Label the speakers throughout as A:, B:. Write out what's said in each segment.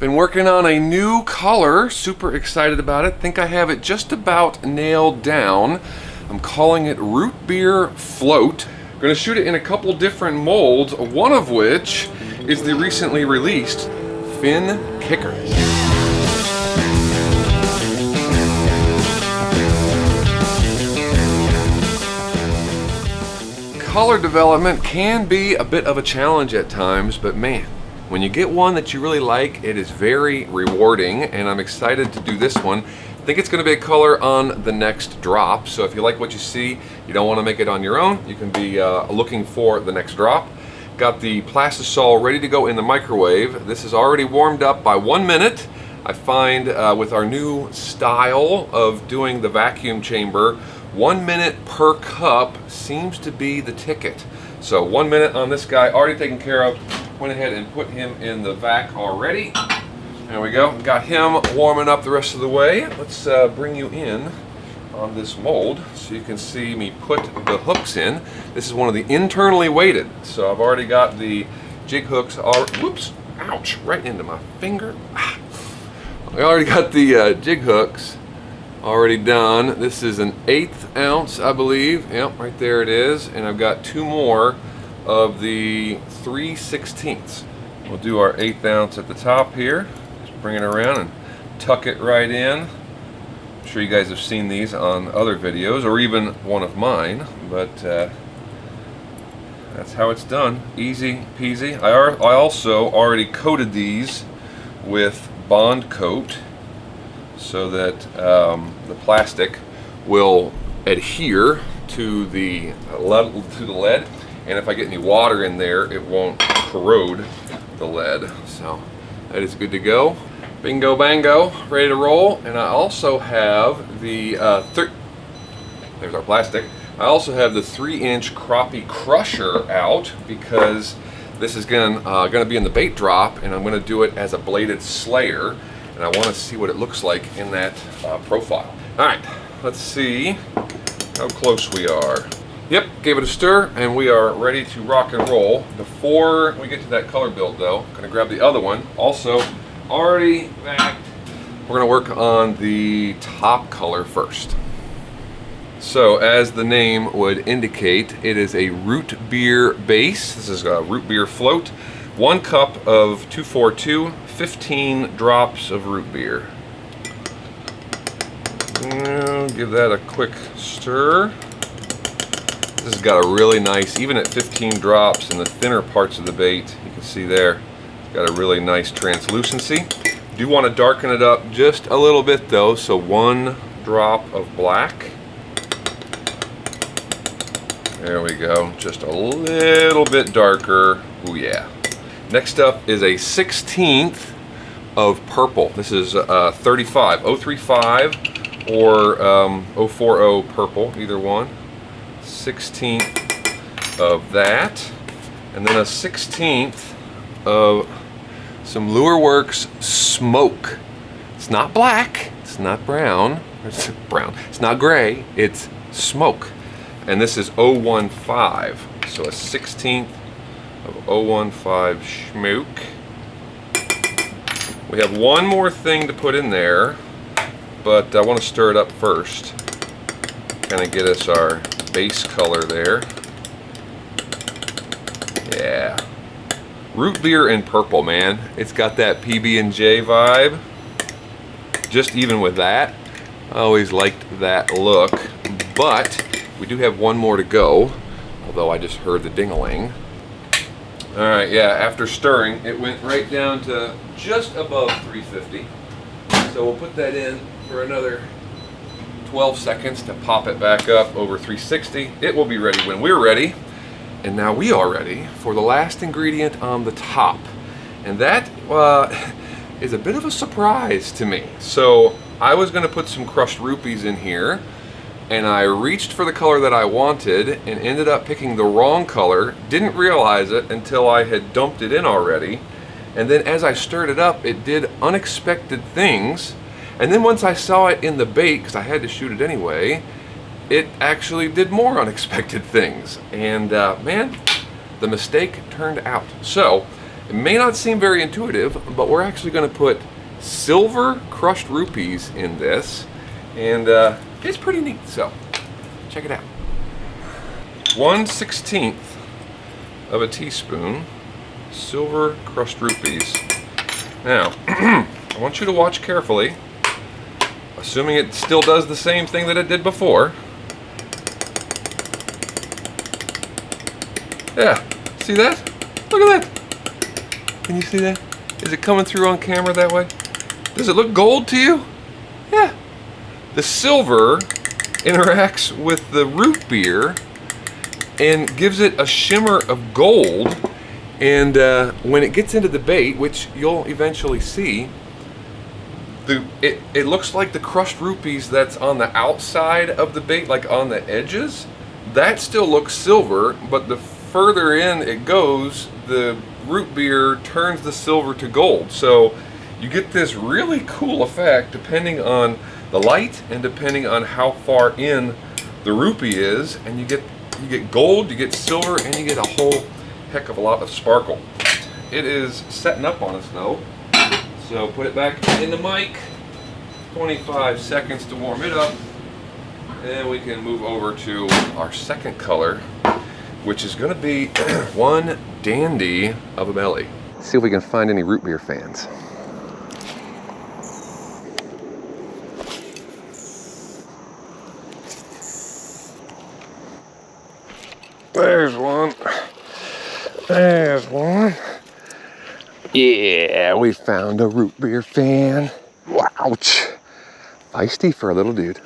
A: Been working on a new color, super excited about it. Think I have it just about nailed down. I'm calling it Root Beer Float. I'm gonna shoot it in a couple different molds, one of which is the recently released Fin Kicker. Color development can be a bit of a challenge at times, but man, when you get one that you really like, it is very rewarding, and I'm excited to do this one. I think it's going to be a color on the next drop, so if you like what you see, you don't want to make it on your own, you can be looking for the next drop. Got the Plastisol ready to go in the microwave. This is already warmed up by 1 minute. I find with our new style of doing the vacuum chamber, 1 minute per cup seems to be the ticket. So 1 minute on this guy, already taken care of. Went ahead and put him in the vac already. There we go. Got him warming up the rest of the way. Let's bring you in on this mold so you can see me put the hooks in. This is one of the internally weighted. So I've already got the jig hooks. Whoops! Ouch! Right into my finger. I already got the jig hooks already done. This is an 1/8 ounce, I believe. Yep, right there it is. And I've got 2 more of the 3/16. We'll do our 1/8 ounce at the top here. Just bring it around and tuck it right in. I'm sure you guys have seen these on other videos or even one of mine, but that's how it's done. Easy peasy. I also already coated these with Bond Coat so that the plastic will adhere to the lead. And if I get any water in there, it won't corrode the lead. So that is good to go. Bingo bango, ready to roll. And I also have the, there's our plastic. I also have the 3-inch crappie crusher out because this is gonna be in the bait drop, and I'm gonna do it as a bladed slayer. And I wanna see what it looks like in that profile. All right, let's see how close we are. Yep, gave it a stir, and we are ready to rock and roll. Before we get to that color build though, I'm gonna grab the other one. Also, already vaxxed. We're gonna work on the top color first. So, as the name would indicate, it is a root beer base. This is a root beer float. 1 cup of 242, 15 drops of root beer. Give that a quick stir. This has got a really nice, even at 15 drops in the thinner parts of the bait, you can see there, it's got a really nice translucency. Do want to darken it up just a little bit though, so 1 drop of black. There we go, just a little bit darker. Ooh yeah. Next up is a 1/16 of purple. This is 35, 035 or 040 purple, either one. 1/16 of that, and then a 1/16 of some Lureworks smoke. It's not black, it's not brown, it's brown, it's not gray, it's smoke. And this is 015, so a 1/16 of 015 smoke. We have one more thing to put in there, but I want to stir it up first, kind of get us our base color there. Yeah, root beer in purple, man. It's got that PB&J vibe. Just even with that, I always liked that look. But we do have one more to go, although I just heard the ding-a-ling. All right, yeah, after stirring, it went right down to just above 350. So we'll put that in for another 12 seconds to pop it back up over 360. It will be ready when we're ready. And now we are ready for the last ingredient on the top. And that is a bit of a surprise to me. So I was gonna put some crushed rupees in here, and I reached for the color that I wanted and ended up picking the wrong color. Didn't realize it until I had dumped it in already. And then as I stirred it up, it did unexpected things. And then once I saw it in the bait, because I had to shoot it anyway, it actually did more unexpected things. And man, the mistake turned out. So It may not seem very intuitive, but we're actually going to put silver crushed rupees in this, and it's pretty neat, so check it out. 1/16 of a teaspoon silver crushed rupees. Now, I want you to watch carefully, assuming it still does the same thing that it did before. Yeah, see that? Look at that. Can you see that? Is it coming through on camera that way? Does it look gold to you? Yeah. The silver interacts with the root beer and gives it a shimmer of gold, and when it gets into the bait, which you'll eventually see, it looks like the crushed rupees that's on the outside of the bait, like on the edges, that still looks silver, but the further in it goes, the root beer turns the silver to gold. So you get this really cool effect depending on the light and depending on how far in the rupee is, and you get gold, you get silver, and you get a whole heck of a lot of sparkle. It is setting up on us though, so put it back in the mic. 25 seconds to warm it up, and we can move over to our second color, which is going to be one dandy of a belly. Let's see if we can find any root beer fans. There's one. There's one. Yeah, we found a root beer fan. Ouch. Feisty for a little dude.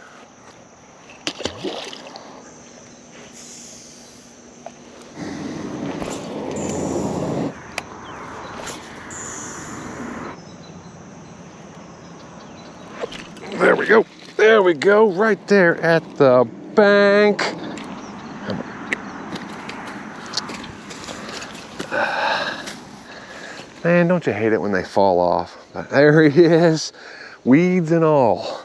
A: There we go. There we go. Right there at the bank. Man, don't you hate it when they fall off? But there he is, weeds and all.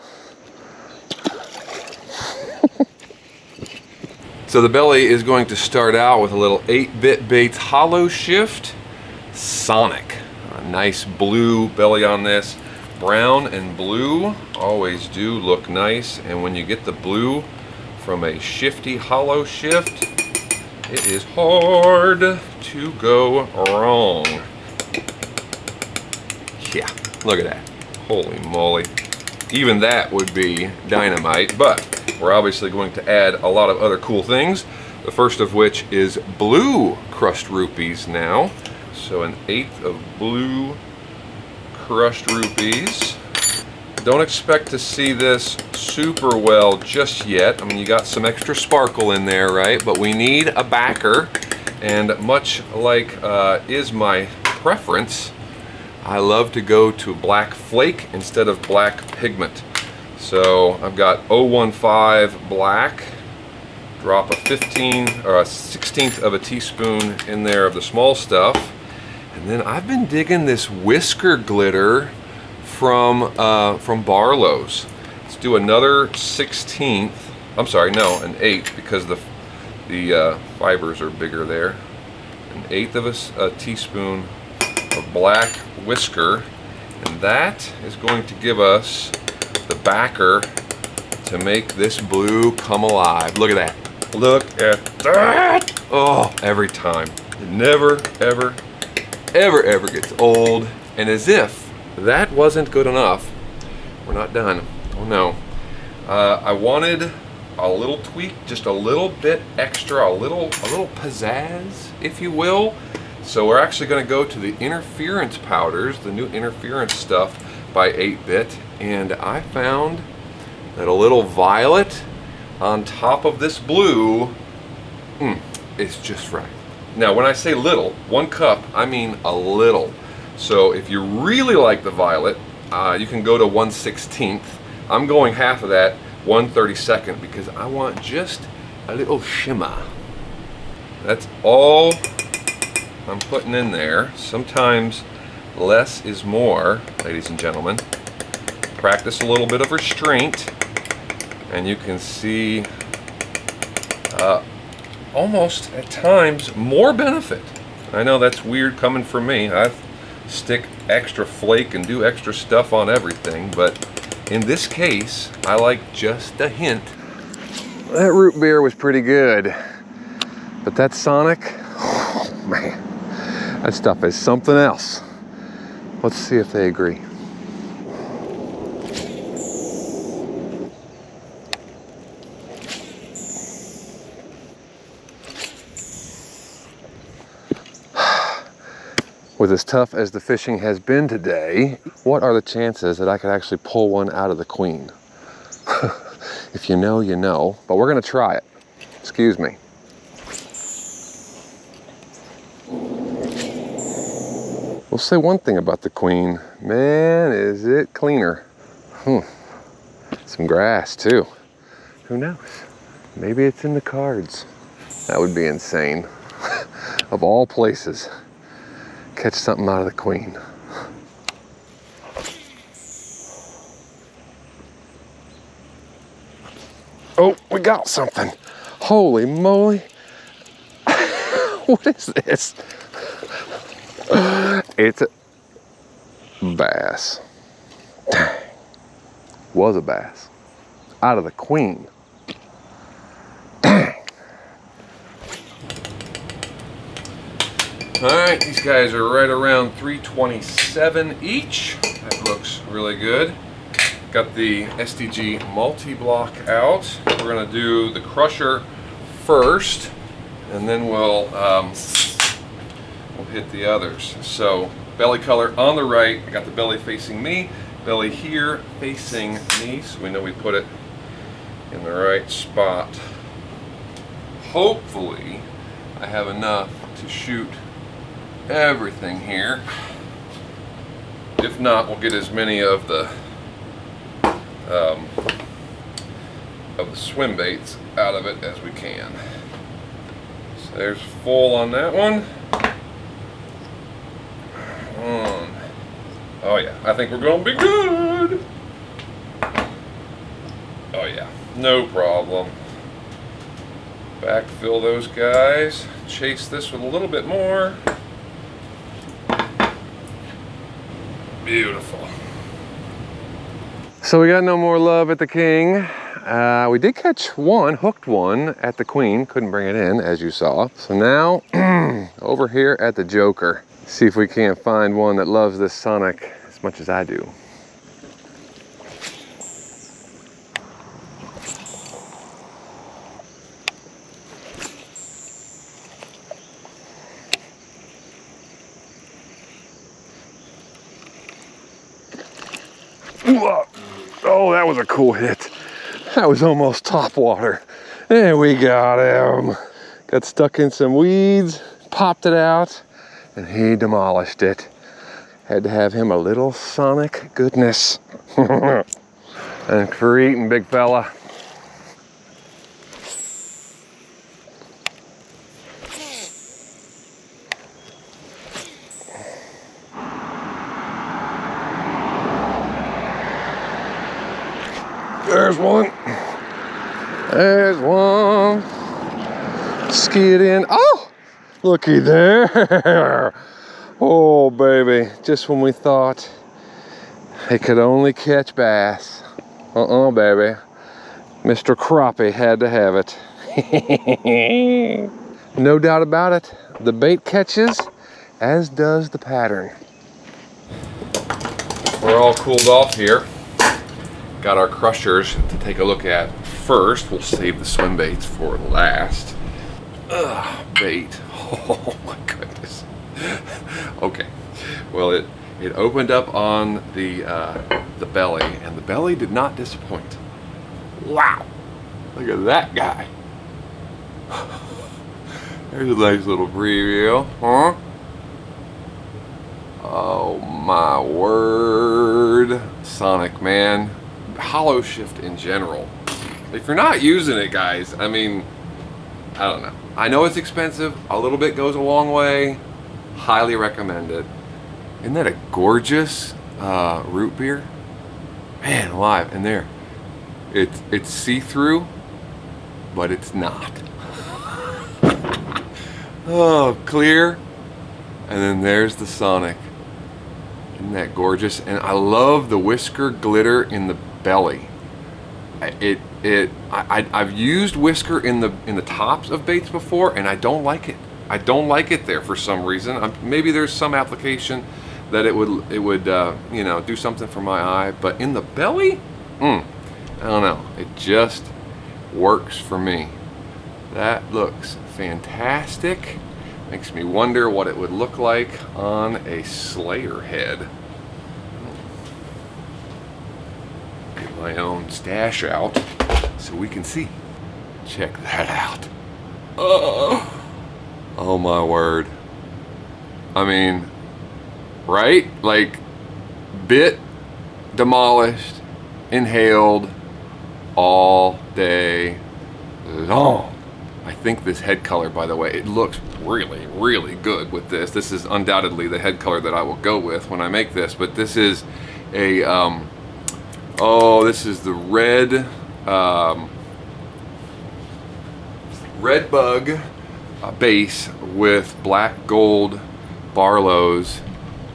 A: So the belly is going to start out with a little 8-bit Baits hollow shift Sonic. A nice blue belly on this. Brown and blue always do look nice, and when you get the blue from a shifty hollow shift, it is hard to go wrong. Yeah, look at that. Holy moly. Even that would be dynamite, but we're obviously going to add a lot of other cool things. The first of which is blue crushed rupees now. So an 1/8 of blue crushed rupees. Don't expect to see this super well just yet. I mean, you got some extra sparkle in there, right? But we need a backer, and much like is my preference, I love to go to black flake instead of black pigment. So I've got 015 black, drop a 15 or a 1/16 of a teaspoon in there of the small stuff, and then I've been digging this whisker glitter from Barlow's. Let's do another 1/16. I'm sorry, no, an 1/8, because the fibers are bigger there. An 1/8 of a teaspoon of black whisker, and that is going to give us the backer to make this blue come alive. Look at that. Look at that. Oh, every time. It never, ever, ever, ever gets old. And as if that wasn't good enough, we're not done. Oh no. I wanted a little tweak, just a little bit extra, a little pizzazz, if you will. So we're actually going to go to the interference powders, the new interference stuff by 8-bit, and I found that a little violet on top of this blue is just right. Now when I say little, 1 cup, I mean a little. So if you really like the violet, you can go to 1/16. I'm going half of that, 1/32, because I want just a little shimmer. That's all I'm putting in there. Sometimes less is more, ladies and gentlemen. Practice a little bit of restraint, and you can see almost at times more benefit I know that's weird coming from me. I stick extra flake and do extra stuff on everything, but in this case, I like just a hint. That root beer was pretty good, but that Sonic, oh man, that stuff is something else. Let's see if they agree. With as tough as the fishing has been today, what are the chances that I could actually pull one out of the queen? If you know, you know, but we're gonna try it. Excuse me. We'll say one thing about the queen. Man, is it cleaner. Some grass too. Who knows? Maybe it's in the cards. That would be insane. Of all places. Catch something out of the queen. Oh, we got something. Holy moly. What is this? It's a bass. Dang. Was a bass. Out of the queen. Dang. All right, these guys are right around 327 each. That looks really good. Got the SDG multi-block out. We're gonna do the crusher first, and then we'll hit the others. So belly color on the right. I got the belly facing me, belly here facing me, so we know we put it in the right spot. Hopefully, I have enough to shoot everything here. If not, we'll get as many of the swim baits out of it as we can. So there's full on that one. Oh yeah, I think we're gonna be good. Oh yeah, no problem. Backfill those guys. Chase this with a little bit more. Beautiful. So we got no more love at the king. We did catch one, hooked one at the queen. Couldn't bring it in, as you saw. So now, over here at the joker. See if we can't find one that loves this Sonic as much as I do. Oh, that was a cool hit. That was almost top water. And we got him. Got stuck in some weeds, popped it out, and he demolished it. Had to have him a little Sonic goodness. Thanks for eating, big fella. There's one. There's one. Skid in. Oh, looky there. Oh, baby. Just when we thought it could only catch bass. Baby. Mr. Crappie had to have it. No doubt about it. The bait catches, as does the pattern. We're all cooled off here. Got our crushers to take a look at first. We'll save the swim baits for last. Bait. Oh my goodness. Okay. Well, it opened up on the belly, and the belly did not disappoint. Wow. Look at that guy. There's a nice little preview, huh? Oh my word. Sonic, man. Hollow shift in general. If you're not using it, guys, I mean, I don't know. I know it's expensive. A little bit goes a long way. Highly recommend it. Isn't that a gorgeous root beer? Man, alive. And there. It's see-through, but it's not. Oh, clear. And then there's the Sonic. Isn't that gorgeous? And I love the whisker glitter in the belly. I've used whisker in the tops of baits before, and I don't like it. I don't like it there for some reason. Maybe there's some application that it would you know, do something for my eye, but in the belly, I don't know. It just works for me. That looks fantastic. Makes me wonder what it would look like on a Slayer head. Get my own stash out so we can see. Check that out. Oh my word. I mean, right? Like, bit, demolished, inhaled all day long. I think this head color, by the way, it looks really, really good with this. This is undoubtedly the head color that I will go with when I make this, but this is a, this is the red, red bug base with black gold Barlow's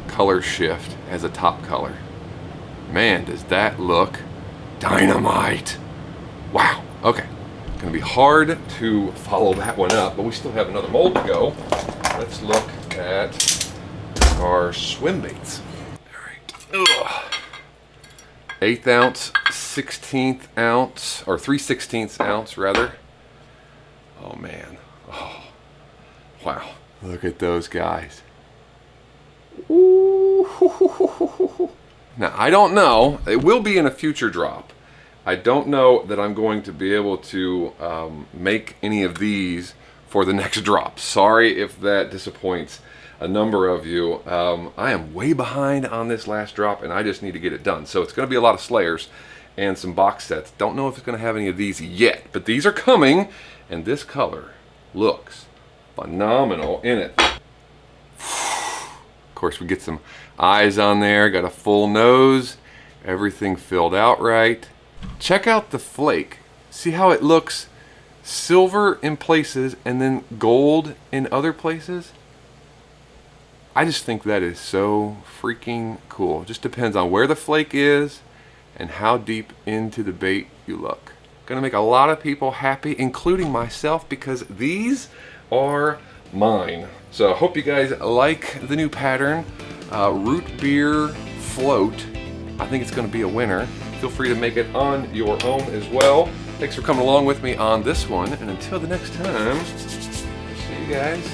A: color shift as a top color. Man, does that look dynamite. Wow, okay. Gonna be hard to follow that one up, but we still have another mold to go. Let's look at our swim baits. All right. 1/8 ounce, 1/16 ounce, or 3/16 ounce rather. Oh man. Oh. Wow. Look at those guys. Ooh. Now I don't know. It will be in a future drop. I don't know that I'm going to be able to make any of these for the next drop. Sorry if that disappoints a number of you. I am way behind on this last drop, and I just need to get it done. So it's going to be a lot of Slayers and some box sets. Don't know if it's going to have any of these yet, but these are coming, and this color looks phenomenal in it. Of course, we get some eyes on there, got a full nose, everything filled out right. Check out the flake. See how it looks silver in places and then gold in other places? I just think that is so freaking cool. It just depends on where the flake is and how deep into the bait you look. Gonna make a lot of people happy, including myself, because these are mine. So I hope you guys like the new pattern. Root beer float. I think it's gonna be a winner. Feel free to make it on your own as well. Thanks for coming along with me on this one, and until the next time, see you guys